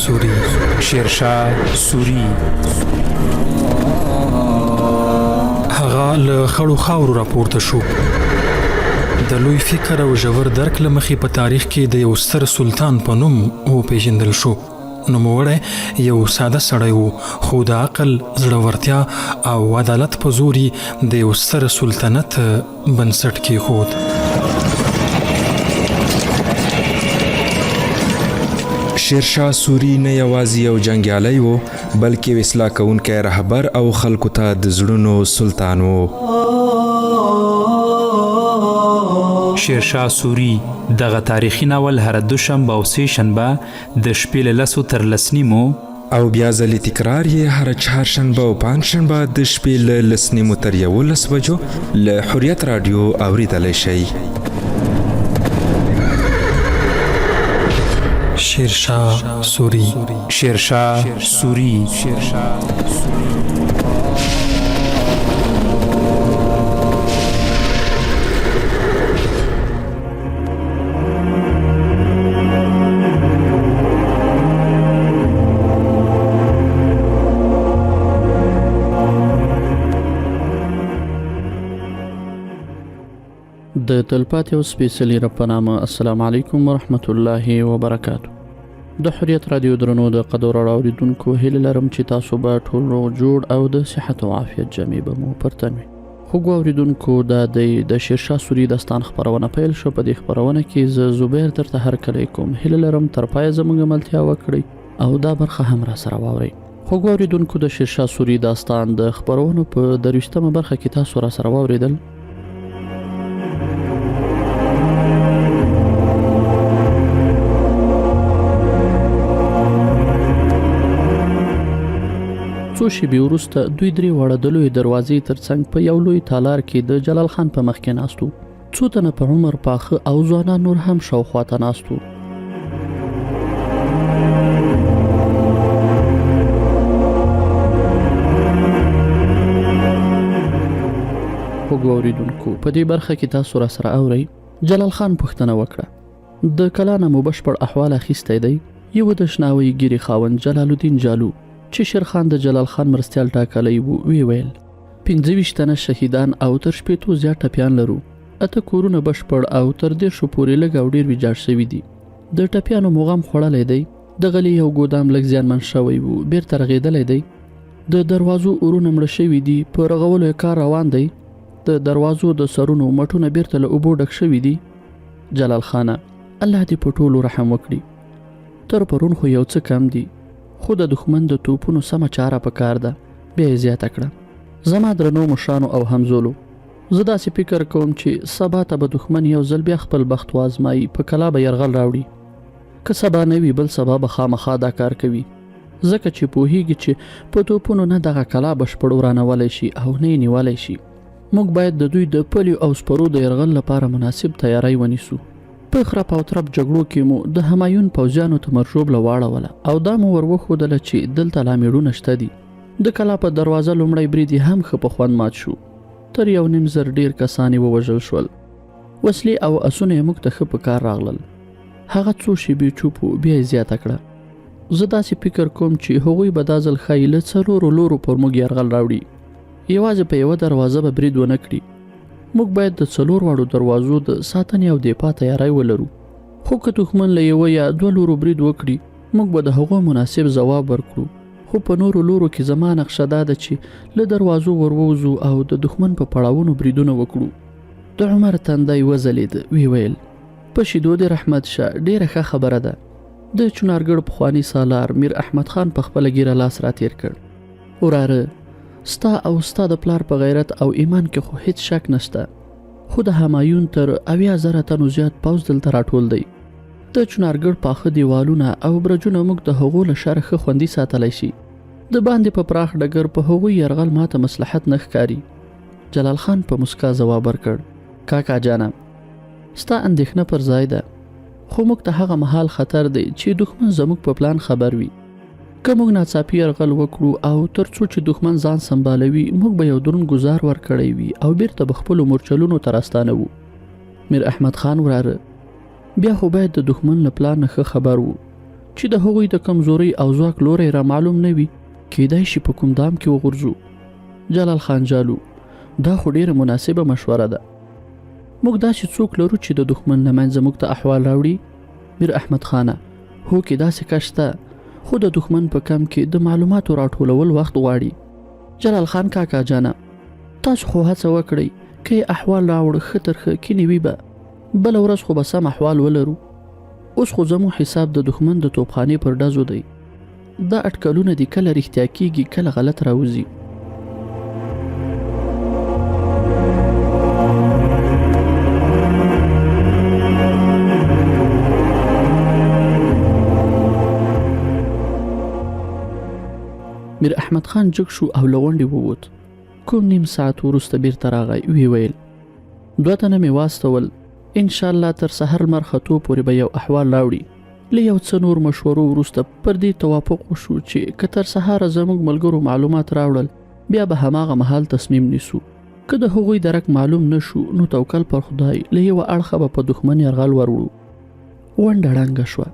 سوری شیرشاه سوری هغه له خړو خاورو راپورته شو. د لوی فکر او ژور درک له مخې په تاریخ کې د یو ستر سلطان په نوم وپېژندل شو. نوموړی یو ساده سړی و، خو د عقل، زړورتیا او عدالت په زور یې د یو ستر سلطنت بنسټ کېښود. شیرشاه سوری نه یوازې یو جنګیالی و، بلکې یو اصلاح کوونکی رهبر او خلکو ته د زړونو سلطان و. شیرشاه سوری دغه تاریخي ناول هره دوشنبه او سه شنبه د شپې له 10 تر 10:30 او بیا ځلې تکرار یې هره چهارشنبه او پنجشنبه د شپې له 10:30 تر 11 بجو له حریت رادیو اوریدلی شئ. شیرشاه سوری شیرشاه سوری د تلپاتې او سپیڅلي رب په نامه. السلام علیکم ورحمت الله وبرکاتو. د حریت رادیو درنو د قدر اوریدونکو هیله لرم چې تاسو به ټول روغ جوړ او د صحت او عافیت جامې به مو پر تن وي. خوږو اوریدونکو د شیرشاه سوری داستان خپرونه پیل شو. په دې خپرونه کې زه زبیر درته هرکلی کوم. هیله لرم تر پایه زموږ ملتیا وکړئ او دا برخه هم را سره واورئ. خوږو اوریدونکو د شیرشاه سوری داستان د خپرونو په 23مه برخه کې تاسو را سره واوریدل. څو شېبې وروسته دوی درې واړه د لویې دروازې ترڅنګ په یو لوی تالار کې د جلال خان په مخ کې ناست وو. څو تنه په عمر پاخه او ځوانان نور هم شاوخوا ته ناست وو. خوږو اوریدونکو په دې برخه کې تاسو را سره اورئ. جلال خان پوښتنه وکړه، د کلا نه مو بشپړ احوال اخیستی دی؟ یو د شناوۍ ګیرې خاوند جلال الدین جالو چې شیرخان د جلال خان مرستیال ټاکلی و ویل 25 تنه شهیدان او تر 60 زیات ټپیان لرو. 8 کورونه بشپړ او تر 10 پورې لږ او ډېر ویجاړ شوي دي. د ټپیانو مغم خوړلی دی. د غلي یو ګودام لږ زیانمن شوی و، بیرته رغېدلی دی. د دروازو اورونه مړه شوي دي، په رغولو یې کار روان دی. د دروازو د سرونو مټونه بیرته له اوبو ډک شوي دي. جلال خانه، الله دې په ټولو رحم وکړي. تر پرون خو یو څه کم دي، خو د دښمن د توپونو سمه چاره په کار ده. بیا یې زیاته کړه، زما درنو مشرانو او همزولو، زه داسې فکر کوم چې سبا ته به دښمن یو ځل بیا خپل بخت وازمایي، په کلا به یرغل راوړي. که سبا نه وي بل سبا به خامخا دا کار کوي، ځکه چې پوهیږي چې په توپونو نه دغه کلا بشپړ ورانولی شي او نه یې نیولی شي. موږ باید د دوی د پلیو او سپرو د یرغل لپاره مناسب تیاری ونیسو. په خرپ او ترپ جګړو کې مو د همایون پوځیانو ته مرژوبله واړوله او دا مو ور وښودله چې دلته لا میړونه شته دي. د کلا په دروازه لومړی برید هم ښه په خوند مات شو. تر 1.5 زره ډېر کسان یې ووژل شول. وسلې او اسونه یې موږ ته ښه په کار راغلل. هغه څو شېبې چوپ و، بیا یې زیاته کړه، زه داسې فکر کوم چې هغوی به دا ځل ښایي له 4 لورو پر موږ یرغل راوړي. یوازې په یوه دروازه به برید ونه کړي. موږ باید د 4 واړو دروازو د ساتنې او دفاع تیاری ولرو. خو که دښمن له یوه یا 2 لورو برید وکړي، موږ به د هغو مناسب ځواب ورکړو. خو په نورو لورو کې زما نقشه دا ده چې له دروازو ور ووځو او د دښمن په پړاوونو بریدونه وکړو. د عمر تندی وځلېد، وی ویل په شیدو د رحمت شه، ډېره ښه خبره ده. د چنارګړ پخواني سالار میر احمد خان په خپله ګیره لاس راتېر کړ. وراره، ستا او ستا د پلار په غیرت او ایمان کې خو هیڅ شک نشته، خو د همایون تر 80,000 تنو زیات پوځ دلته راټول دی. د چنارګړ پاخه دیوالونه او برجونه موږ د هغو له شره ښه خوندي ساتلی شي. د باندې په پراخ ډګر په هغوی یرغل ماته مصلحت نه ښکاري. جلال خان په مسکا ځواب ورکړ، کاکا جانه، ستا اندېښنه پر ځای ده، خو موږ ته هغه مهال خطر دی چې دښمن زموږ په پلان خبر وي. که موږ ناڅاپي یرغل وکړو او تر څو چې دښمن ځان سنبالوي، موږ به یو دروند ګزار ورکړی وي او بیرته به خپلو مورچلونو ته راستانه وو. میر احمد خان وراره، بیا خو باید د دښمن له پلان نه ښه خبر وو. چې د هغوی د کمزورۍ او ځواک لوری را معلوم نه وي، کیدای شي په کوم دام کې وغورځو. جلال خان جالو: دا خو ډیره مناسبه مشوره ده. موږ داسې څوک لرو چې د دښمن له منځه موږ ته احوال راوړي؟ میر احمد خانه: هو کې داسې کس شته، خو د دښمن په کم کې د معلوماتو راټولول وخت غواړي. جلال خان: کاکا جانه، تاسو خو هڅه وکړئ، که یې احوال راوړ ښه تر ښه کینې وي به بله ورځ خو به سم احوال ولرو. اوس خو زموږ حساب د دښمن د توپخانې پر ډزو دی. دا اټکلونه دي کله رښتیا کیږي کله غلط راوځي. میر احمد خان جګ شو او له غونډې ووت. کوم نیم ساعت وروسته بیرته راغی. وی ویل: 2 تنه مې واستول، ان شاء الله تر سحر لمر ختو پورې به یو احوال راوړي. له یو څه نور مشورو وروسته پر دې توافق وشو چې که تر سهاره زموږ ملګرو معلومات راوړل بیا به هماغه مهال تصمیم نیسو. که د هغوی درک معلوم نشو نو توکل پر خدای له یوه اړخه به په دښمن یرغل وروړو. ونډه ړنګه شوه.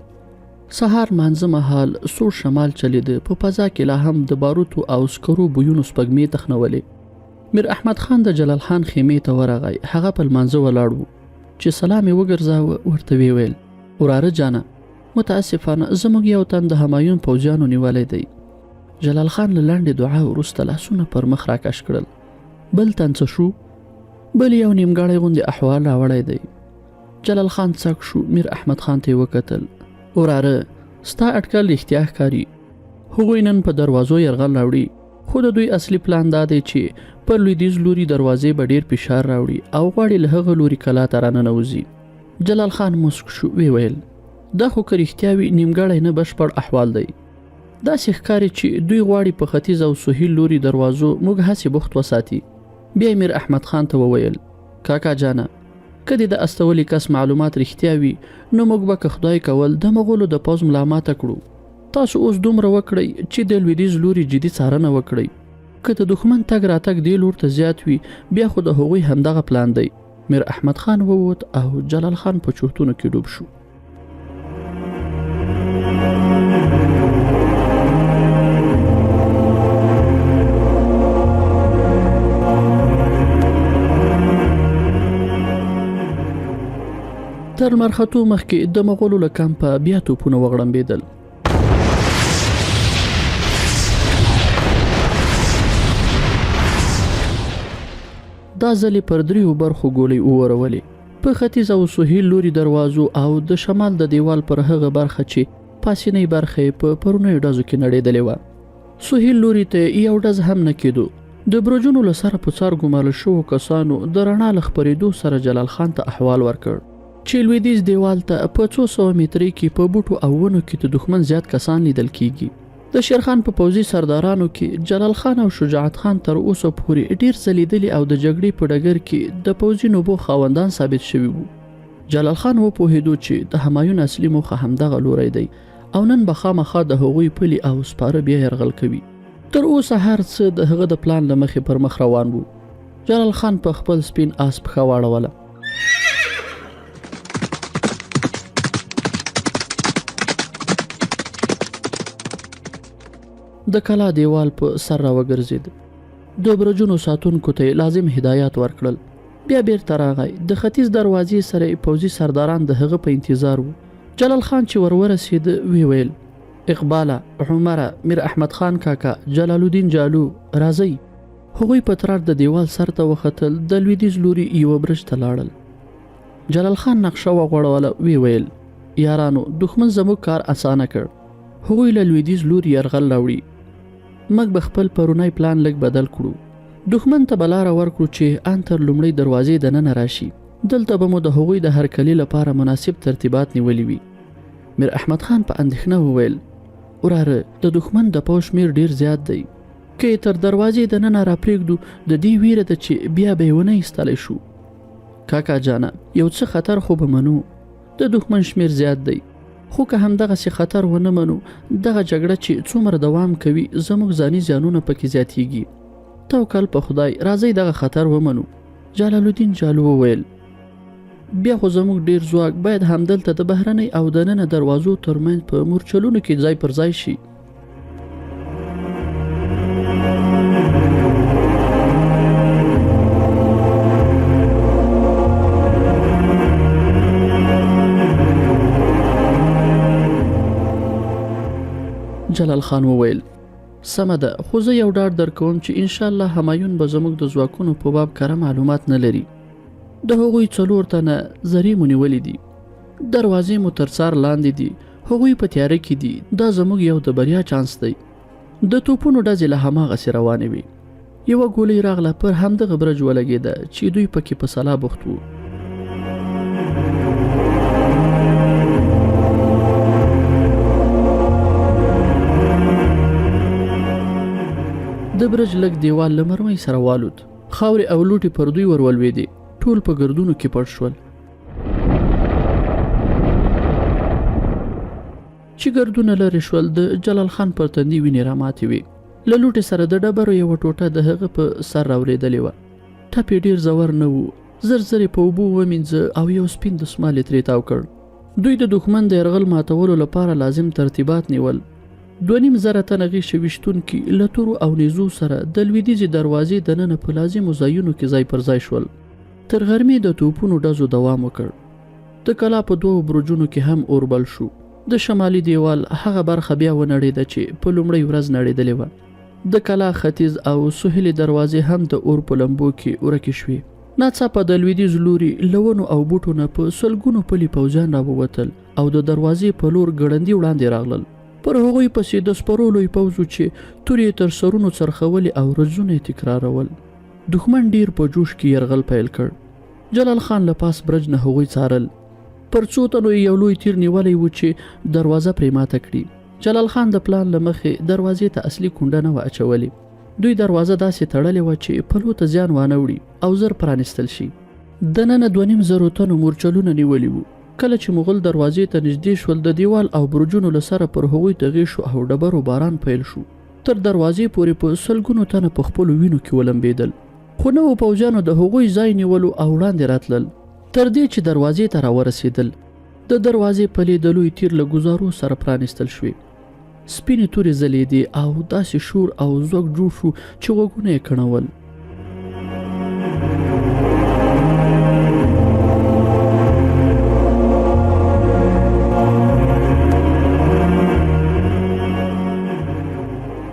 سهار مانځه مهال سوړ شمال چلیده. په فضا کې لا هم د باروتو او سکرو بویونو سپږمې تخنولې. میر احمد خان د جلال خان خیمې ته ورغی. هغه په لمانځه ولاړ و چې سلام یې وګرځاوه. ورته ویې ویل: وراره جانه، متاسفانه زموږ یو تن د همایون پوځیانو نیولی دی. جلال خان له لنډې دعا وروسته لاسونه پر مخ راکش کړل. بل تن څه شو؟ بل یو نیمګړی غوندې احوال راوړی دی. جلال خان څک شو. میر احمد خان ته یې وکتل. وراره، ستا اټکل رښتیا ښکاري. هغوی نن په دروازو یرغل راوړي، خو د دوی اصلي پلان دا دی چې پر لویدیځ لوري دروازې به ډیر فشار راوړي او غواړي له هغه لوري کلا ته راننوځي. جلال خان مسک شو. وی ویل: دا خو که رښتیا وي نیمګړی نه بشپړ احوال دی. داسې ښکاري چې دوی غواړي په ختیځ او سهیل لوري دروازو موږ هسې بوخت وساتي. بیا میر احمد خان ته وویل: کاکا جانه، که د استولي کس معلومات رښتیا وي نو موږ به که خدای کول د مغولو د پوځ ملامته کړو. تاسو اوس دومره وکړئ چې د لویدیځ لوري جدي څارنه وکړئ. که د دښمن تګ راتګ دې لور ته زیات وي بیا خو د هغوی همدغه پلان دی. میر احمد خان ووت او جلال خان په چورتونو کې ډوب شو. تر لمر ختو مخکې د مغولو له کمپه بیا توپونه وغړمبېدل. دا ځلې پر 3 برخو ګولۍ وورولې. په ختیځ او سهیل لوري دروازو او د شمال د دیوال پر هغه برخه چې پاسینۍ برخه په پرونیو ډزو کې نړېدلې وه. سهیل لوري ته یو ډز هم نه کېدو. د برجونو له سره په څار ګمارل شوو کسانو د رڼا له خپرېدو سره جلال خان ته احوال ورکړ چې لویدیځ دیوال ته په 200 مترۍ کې په بوټو او ونو کې د دښمن زیات کسان لیدل کېږي. د شیرخان په پوځي سردارانو کې جلال خان او شجاعت خان تر اوسه پورې ډیر ځلیدلي او د جګړې په ډګر کې د پوځي نوبو خاوندان ثابت شوي وو. جلال خان وپوهېدو چې د همایون اصلي موخه همدغه لوری دی او نن به خامخا د هغوی پلي او سپاره بیا یرغل کوي. تر اوسه هر څه د هغه د پلان له مخې پر مخ روان وو. جلال خان په خپل سپین آس پښه واړوله. د کلا دیوال په سر را وګرځید. د برجونو ساتونکو ته لازم هدایات ورکړل. بیا بیرته راغی. د ختیځ دروازې سره پوځي سرداران د هغه په انتظار وو. جلال خان چې ورورسید وی ویل: اقباله، عمره، میر احمد خان کاکا، جلال الدین جالو، راځئ. هغوی په ترار د دیوال سر ته وختل. د لویدیځ لوري یو برج ته لاړل. جلال خان نقشه وغوړوله. وی ویل: یارانو، دښمن زموږ کار اسانه کړ. هغوی له لویدیځ لوري یرغل راوړي. موږ به خپل پرونی پلان لږ بدل کړو. دښمن ته به لاره ورکړو چې ان تر لومړۍ دروازې دننه راشي. دلته به مو د هغوی د هرکلي لپاره مناسب ترتیبات نیولي وي. میر احمد خان په اندېښنه وویل: وراره، د دښمن د پوځ شمېر ډیر زیات دی. که یې تر دروازې دننه راپرېږدو د دې ویره ده چې بیا به یې ونه ایستلی شو. کاکا جانه، یو څه خطر خو به منو. د دښمن شمېر زیات دی، خو که همدغسې خطر ونه منو دغه جګړه چې څومره دوام کوي زموږ ځاني زیانونه پکې زیاتیږي. توکل په خدای، راځئ دغه خطر ومنو. جلال الدین جالو وویل: بیا خو زموږ ډیر ځواک باید همدلته د بهرنۍ او دننه دروازو ترمنځ په مورچلونو کې ځای پر ځای شي. جلال خان وویل سمه ده، خو زه یو ډاډ درکوم چې ان شاء الله همایون به زموږ د ځواکونو په باب کره معلومات نه لري. د هغوی 4 تنه زری مو نیولې دي، دروازې مو تر څار لاندې دي، هغوی په تیاره کې دي. دا زموږ یو د بریا چانس دی. د توپونو ډزې له هماغسې روانې وي. یوه ګولۍ راغله، پر همدغه برج ولګېده چې دوی پکې په سلا بوخت وو. د برج لږ دیوال له مرمۍ سره والوت، خاورې او لوټې پر دوی ورولوېدې، ټول په ګردونو کې پټ شول. چې ګردونه لرې شول، د جلال خان پر تندي وینې راماتې وې. له لوټې سره د ډبرو یوه ټوټه د هغه په سر راورېدلې وه. ټپ یې ډېر زور نه و. زر زر یې په اوبو ومینځه او یو سپین دسمال یې ترې تاو کړ. دوی د دښمن د یرغل ماتولو لپاره لازم ترتیبات نیول. 2,500 تنه غیښې ویشتونکي له تورو او نیزو سره د لویدیځې دروازې دننه په لازمو ځایونو کې ځای پر ځای شول. تر غرمې د توپونو ډزو دوام وکړ. د کلا په 2 برجونو کې هم اور بل شو. د شمالي دیوال هغه برخه بیا ونړېده چې په لومړۍ ورځ نړېدلې وه. د کلا ختیځ او سهیلي دروازې هم د اور په لمبو کې ورکې شوې. ناڅاپه د لویدیځ لوري له ونو او بوټو نه په سلګونو پلي پوځیان راووتل او د دروازې په لور ګړندي وړاندې راغلل. پر هغوی پسې د سپرو لوی پوځ و چې تورې تر سرونو څرخولې او رزونه یې تکرارول. دښمن ډیر په جوش کې یرغل پیل کړ. جلال خان له پاس برج نه هغوی څارل. پر څو تنو یو لوی تیر نیولی و چې دروازه پرې ماته کړي. جلال خان د پلان له مخې دروازې ته اصلي کونډه نه وه اچولې. دوی دروازه داسې تړلې وه چې پلو ته زیان وانه وړي او زر پرانیستل شي. دننه 2,500 تنو مورچلونه نیولي وو. کله چې مغل دروازې ته نږدې شول، د دیوال او برجونو له سره پر هغوی د غیښو او ډبرو باران پیل شو. تر دروازې پورې په سلګونو تنه په خپلو وینو کې ولمبېدل. خو نوو پوځیانو د هغوی ځای نیولو او وړاندې راتلل، تر دې چې دروازې ته راورسېدل. د دروازې پلې د لوی تیر له ګزارو سره پرانیستل شوې. سپینې تورې ځلېدې او داسې شور او ځواک جوړ شو چې غوږونه یې کڼول.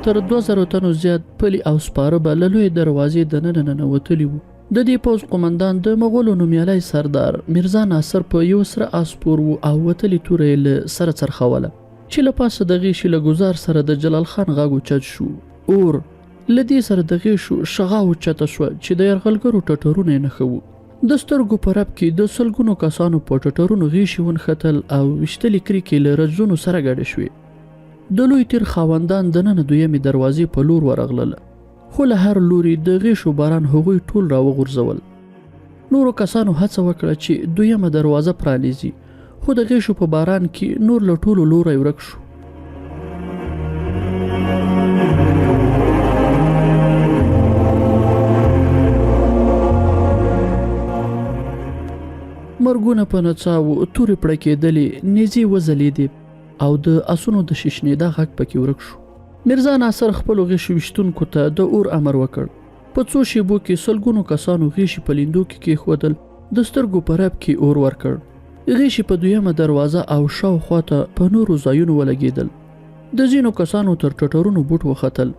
تر 2,000 تنو زیات پلي او سپاره به له لویې دروازې دننه ننوتلي وو. د دې پوځ قمندان د مغولو نومیالی سردار میرزا ناصر په یو سره آس سپور و او وتلې توره یې له سره څرخوله چې له پاسه د غیښې له ګزار سره د جلال خان غږ اوچت شو. اور له دې سره د غیښو شغا اوچته شوه چې د یرغلګرو ټټرونه یې نښه وو. د سترګو په رپ کې د سلګونو کسانو په ټټرونو غیښې ونښتل او ویشتلې کریکې له رزونو سره ګډې شوې. د لوی تیر خاوندان دننه 2مې دروازې په لور ورغلله، خو له هر لوري د غیښو باران هغوی ټول راوغورځول. نورو کسانو هڅه وکړه چې 2مه دروازه پرانیزي، خو د غیښو په باران کې نور له ټولو لوری ورک شو. مرګونه په نڅاوو، تورې پړکېدلې، نیزې وځلېدې او د اسونو د ششنېدا غږ پکې ورک شو. میرزا ناصر خپلو غیښو ویشتونکو ته د اور امر وکړ. په څو شیبو کې سلګونو کسانو غیښې په لیندو کې کېښودل، د سترګو په رپ کې اور ورکړ. غیښې په 2مه دروازه او شاوخوا ته په نورو ځایونو ولګېدل. د ځینو کسانو تر ټټرونو بوټ وختل.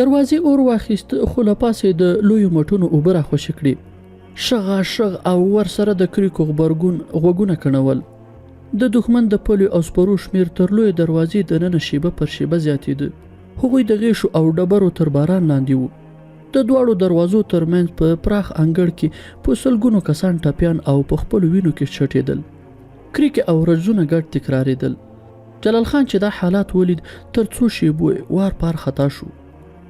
دروازې اور واخیست، خو له پاسې د لویو مټونو اوبه راخوشې کړې. شغا شغ او ورسره د کریکو غبرګون غوږونه کڼول. د دښمن د پلیو او سپرو شمیر تر لوی دروازې دننه شیبه پر شیبه زیاتېده. هغوی د غیښو او ډبرو تر باران لاندې وو. د دواړو دروازو ترمنځ په پراخ انګړ کې په سلګونو کسان ټپیان او په خپلو وینو کې چټېدل. کریکې او رزونه ګډ تکرارېدل. جلال خان چې دا حالات ولید، تر څو شیبو وار پار خطا شو.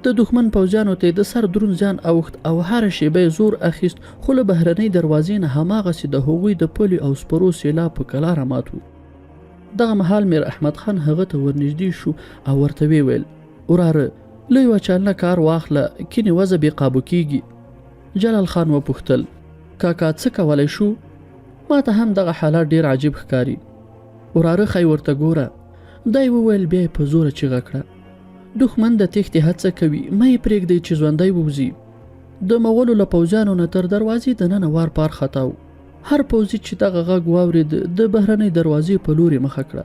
د دښمن پوځیانو ته د سر دروند زیان اوښت او هره شیبه زور اخیست، خو له بهرنۍ دروازې نه هماغسې د هغوی د پلیو او سپرو سیلاب په کلا رامات و. دغه مهال میر احمد خان هغه ته ورنږدې شو او ورته ویل: وراره، له یوه چالنه کار واخله، کینې وضع بې قابو کېږي. جلال خان وپوښتل: کاکا څه کولی شو؟ ما ته هم دغه حالات ډیر عجیب ښکاري. وراره خی ورته ګوره. دی وویل بیا یې په زوره چیغه کړه. دښمن د تېښتې هڅه کوي، مه یې پرېږدئ چې ژوندی ووځي. د مغولو له پوځیانو نه تر دروازې دننه وار پار خطا و. هر پوځي چې دغه غږ واورېد د بهرنۍ دروازې په لورې مخه کړه.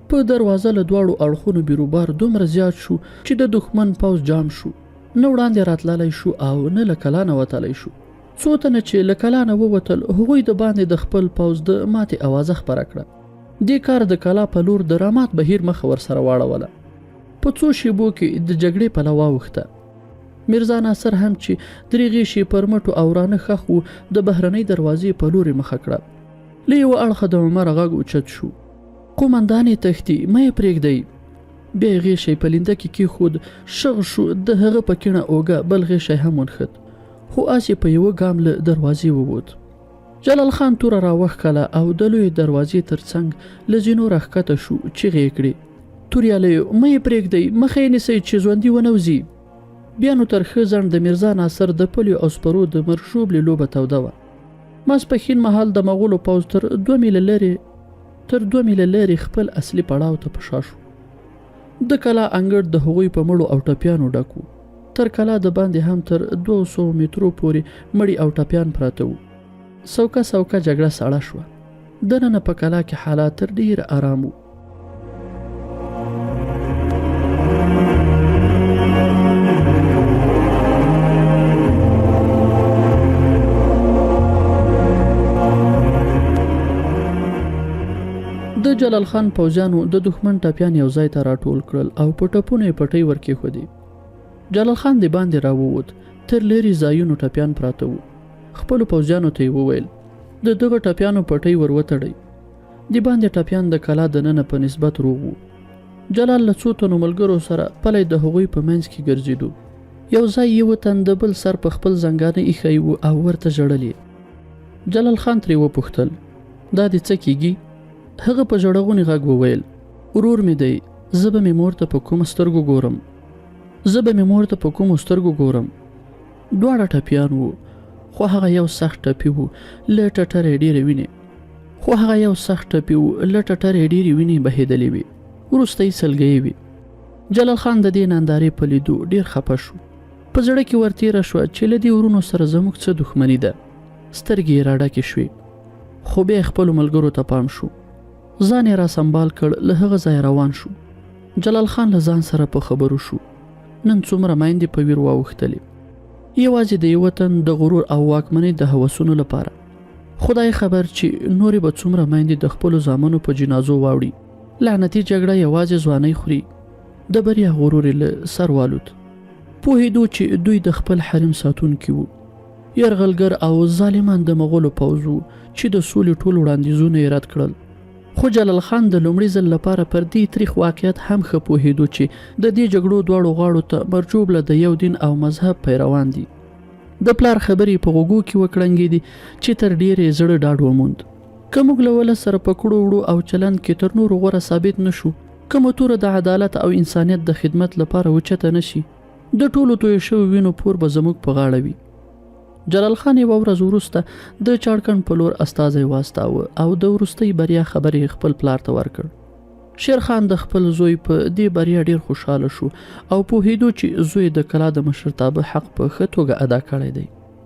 په دروازه له دواړو اړخونو بیروبار دومره زیات شو چې د دښمن پوځ جام شو. نه وړاندې راتللی شو او نه له کلا نه وتلی شو. څو تنه چې له کلا نه ووتل هغوی د باندې د خپل پوځ د ماتې اوازه خپره کړه. دې کار د کلا په لور د رامات بهیر مخه ورسره واړوله. په څو شېبو کې د جګړې پله واوښته. میرزا ناصر هم چې درې غیشې پر مټو او رانه ښخ و د بهرنۍ دروازې په لورې مخه کړه. له یوه اړخه د عمر غږ اوچت شو. قومندان یې تښتي، مه یې پرېږدئ. بیا یې غیشی په لینده کې کېښود. شغ شو، د هغه په کیڼه اوږه بل غیشی هم ونښت، خو آس یې په یوه ګام له دروازې ووت. جلال خان توره راوښکله او د لویې دروازې تر څنګ له زینو راښکته شو. چیغې یې کړې: توریالیو، مه یې پرېږدئ، مخه یې نیسئ چې ژوندي ونه وځي. بیا نو تر ښه ځنډ د میرزا ناصر د پلیو او سپرو د مرشوبلې لوبه توده وه. ماسپښین مهال د مغولو پوځ تر 2 میله لرې خپل اصلي پړاو ته په شا شو. د کلا انګړ د هغوی په مړو او ټپیانو ډک و. تر کلا د باندې هم تر 200 مترو پورې مړي او ټپیان پراته وو. سوکه جګړه سړه شوه. دننه په کلا کې حالات تر ډېره آرام وو. د جلال خان پوځیانو د دښمن ټپیان یو ځای ته راټول کړل او په ټپونو یې پټۍ ورکېښودې. جلال خان د باندې راووت. تر لرې ځایونو ټپیان پراته وو. خپلو پوځیانو ته یې وویل د دغه ټپیانو پټۍ ور وتړئ. د باندې ټپیان د کلا دننه په نسبت روغ وو. جلال له څو تنو ملګرو سره پلی د هغوی په منځ کې ګرځېدو. یو ځای یوه تن د بل سر په خپل زنګانه ایښی و او ورته ژړل یې. جلال خان ترې وپوښتل: دا دې څه کیږي؟ هغه په ژړغوني غږ وویل: ورور مې دی، زه به مې مور ته په کومو سترګو ګورم. دواړه ټپیان وو، خو هغه یو سخت ټپي وو له ټټرې ډېرې وینې بهېدلې وې. وروسته یې سلګۍ وې. جلال خان د دې نندارې په لیدو ډېر خفه شو. په زړه کې ورتېره شوه چې له دې ورونو سره زموږ څه دښمني ده. سترګې یې راډکې شوې. خو بیا خپلو ملګرو ته پام شو. ځان یې را سنبال کړ. له هغه ځایه روان شو. جلال خان له ځان سره په خبرو شو. نن څومره میندې په ویر واوښتلې، یوازې د یوه تن د غرور او واکمنۍ د هوسونو لپاره. خدای خبر چې نورې به څومره میندې د خپلو زامنو په جنازو واوړي. لعنتي جګړه یوازې ځوانۍ خوري. د بریا غرور یې له سر والوت. پوهېدو چې دوی د خپل حریم ساتونکي وو. یرغلګر او ظالمان د مغولو پوځ وو چې د سولې ټول وړاندیزونه یې رد کړل. خو جلال خان د لومړي ځل لپاره پر دې تریخ واقعیت هم ښه پوهېدو چې د دې جګړو دواړو غاړو ته مرجوبله د یو دین او مذهب پیروان دي. د پلار خبرې په غوږو کې وکړنګېدې چې تر ډېرې زړه ډاډ وموند. که موږ له ولس سره په کړو وړو او چلند کې تر نورو غوره ثابت نه شو، که مو توره د عدالت او انسانیت د خدمت لپاره اوچته نه شي، د ټولو تویې شوي وینو پور به زموږ په غاړه وي. جلال خان یوه ورځ وروسته د چاړکن په لور استازی واستاوه او د وروستۍ بریا خبرې خپل پلار ته ورکړ. شیر خان د خپل زوی په دې بریا ډیر خوشحاله شو او پوهېدو چې زوی د کلا د مشرتابه حق په ښه توګه ادا کړی دی.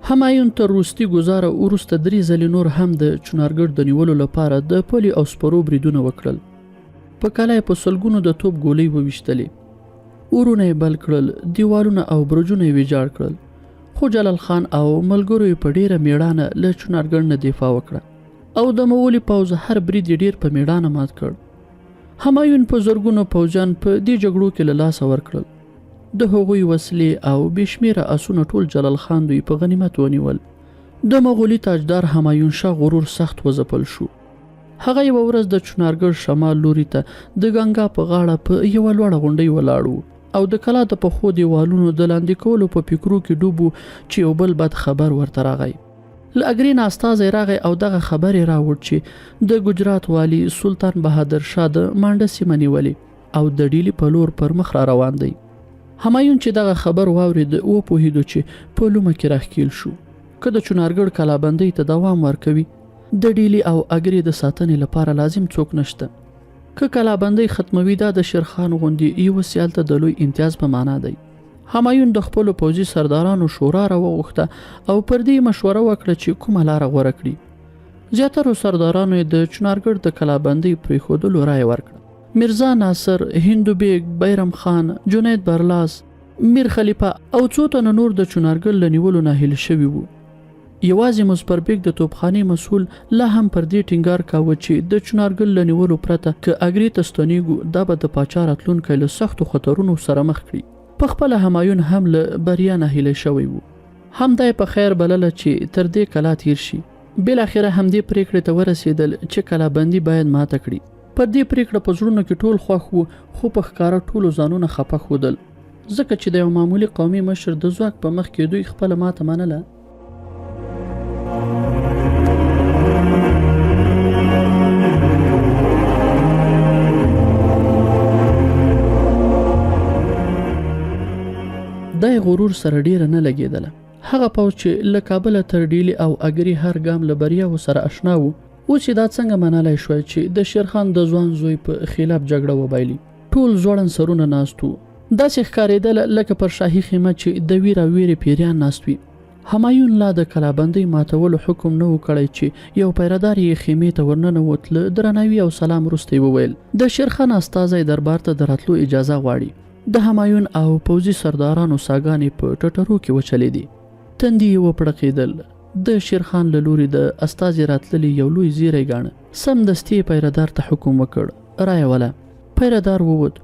همایون تر وروستي ګزاره وروسته 3 ځلې نور هم د چنارګړ د نیولو لپاره د پلي او سپرو بریدونه وکړل. په کلا یې په سلګونو د توپ ګولۍ وویشتلې. اورونه یې بل کړل، دیوالونه او برجونه یې ویجاړ کړل. خو جلال خان او ملګرو یې په ډیره میړانه له چنارګړ نه دفاع وکړه او د مغولي پوځ هر برید یې ډیر په میړانه مات کړ. همایون په زرګونو پوځیان په دې جګړو کې له لاسه ورکړل. د هغوی وسلې او بې شمېره اسونه ټول جلال خان دوی په غنیمت ونیول. د مغولي تاجدار همایون شاه غرور سخت وځپل شو. هغه یوه ورځ د چنارګړ شمال لوري ته د ګنګا په غاړه په یوه لوړه غونډۍ ولاړ و او د کلا د پخو دیوالونو د لاندې کولو په فکرو کې ډوب و چې یو بل بد خبر ورته راغی. له اګرین استازی راغی او دغه خبر یې راوړ چې د ګجرات والی سلطان بهادر شاه د مانډه سیمه نیولې او د ډیلي په لور پر مخ را روان دی. همایون چې دغه خبر واورېد وپوهېدو چې په لومه کې راښکیل شو. که د چنارګړ کلابندۍ ته دوام ورکوي د ډیلی او اګری د ساتنې لپاره لازم څوک نشته. که کلابندۍ ختموي دا د شیرخان غوندې یو سیال ته د لوی امتیاز په معنا دی. همایون د خپلو پوځي سردارانو شورا راوغوښته او پر دې مشوره وکړه چې کومه لاره غوره کړي. زیاترو سردارانو یې د چنارګړ د کلابندۍ پرېښودلو رایه ورکړه. میرزا ناصر، هندو بیگ، بیرم خان، جنید برلاس، میر خلیفه او څو تنه نور د چنارګل له نیولو ناهیل شوي وو. یوازې مظفربیګ د توپخانې مسؤل لا هم پر دې ټینګار کاوه چې د چنارګل له نیولو پرته که اګرې ته ستنېږو دا به د پاچا راتلونکی له سختو خطرونو سره مخ کړي. پخپله همایون هم له بریا ناهیلی شوی وو. همدا یې په خیر بلله چې تر دې کلا تیر شي. بالاخره همدې پریکړې ته ورسېدل چې کلابندي باید ماته کړي. پر دې پریکړه په زړونو کې ټول خوښ وو، خو په ښکاره ټولو ځانونه خفه ښودل، ځکه چې د یو معمولي قومي مشر د ځواک په مخ کې دوی خپله ماته منله. دا یې غرور سره ډیره نه لګېدله. هغه پوځ چې له کابله تر ډیلي او اګري هر ګام له بریاو سره اشنا وو، اوس یې دا څنګه منلی شوی چې د شیرخان د ځوان زوی په خلاف جګړه وبایلي. ټول ځوړن سرونه ناست وو، داسې ښکارېدله لکه پر شاهي خیمه چې د ویر او ویرې پیریان ناست وي. همایون لا د کلابندۍ ماتولو حکم نه و کړی چې یو پیردار یې خیمې ته ورننوت. له درناوي او سلام وروسته یې وویل د شیرخان استازی دربار ته د راتلو اجازه غواړي. د همایون او پوځي سردارانو ساګانې په ټټرو کې وچلېدې. تندي یې وپړقېدل. د شیرخان له لوري د استازي راتللی یو لوی زیری ګاڼه. سمدستي پیردار ته حکم وکړ رایه وله. پیردار ووت.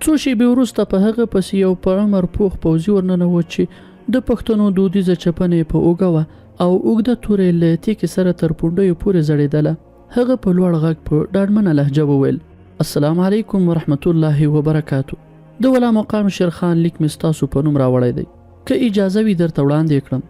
څو شېبې وروسته په هغه پسې یو په عمر پوخ پوځي ورننوت چې د پښتنو دودیزه چپنې په اوږه وه او اوږده تورې له تیکې سره تر پونډیو پورې زړېدله. هغه په لوړ غږ په ډاډمنه لهجه وویل السلام علیکم ورحمت الله وبرکاتو. د ولا مقام شیرخان لیک مې ستاسو په نوم راوړی دی، که اجازه وي درته وړاندې کړم.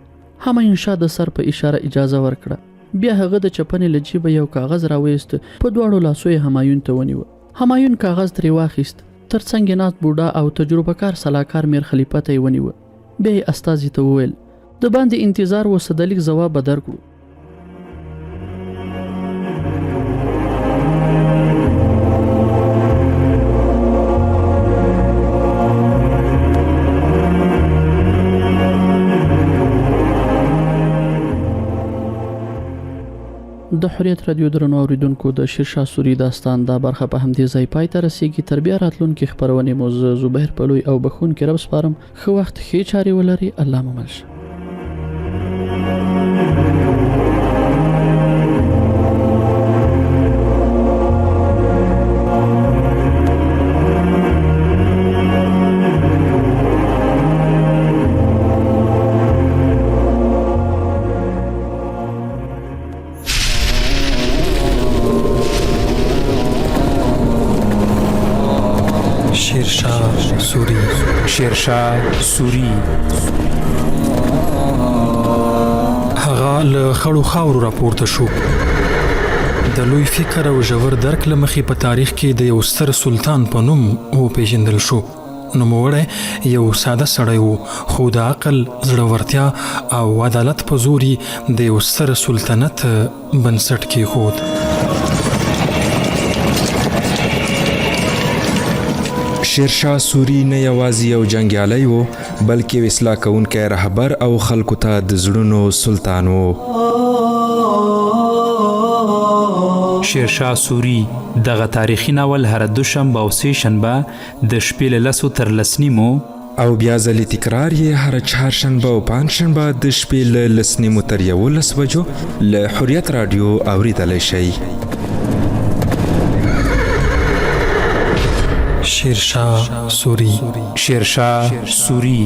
همایون شاه د سر په اشاره اجازه ورکړه. بیا هغه د چپنې له جیبه یو کاغذ راویست. په دواړو لاسو یې همایون ته ونیوه. همایون کاغذ ترې واخیست. تر څنګ ناست بوډا او تجربه کار سلاکار میر خلیفه ته یې ونیوه. بیا یې استازي ته وویل د باندې انتظار وسه، د لیک ځواب به درکړو. د حریت رادیو درنو اوریدونکو، د شیرشاه سوري داستان دا برخه په همدې ځای پای ته رسیږي. تر بیا راتلونکي خپرونې مو زه زبیر پلوی او بخونکي رب سپارم. ښه وخت، ښې چارې ولري. الله مو مل شه. شیرشاه سوري هغه له خړو خاورو راپورته شو. د لوی فکر او ژور درک له مخې په تاریخ کې د یو ستر سلطان په نوم وپېژندل شو. نوموړی یو ساده سړی و، خو د عقل، زړورتیا او عدالت په زور یې د یو ستر سلطنت بنسټ کېښود. شیرشاه سوري نه یوازې یو جنګیالی و، بلکې یو اصلاح کوونکی رهبر او خلکو ته د زړونو سلطان و. شیرشاه سوري دغه تاریخي ناول هره دوشنبه او سې شنبه د شپې له 10 تر 10 نیمو او بیا ځلې تکرار یې هره چهارشنبه او پنجشنبه د شپې له 10 نیمو تر 11 بجو له حریت رادیو اوریدلی شئ. شیرشاه سوري. شیرشاه سوري.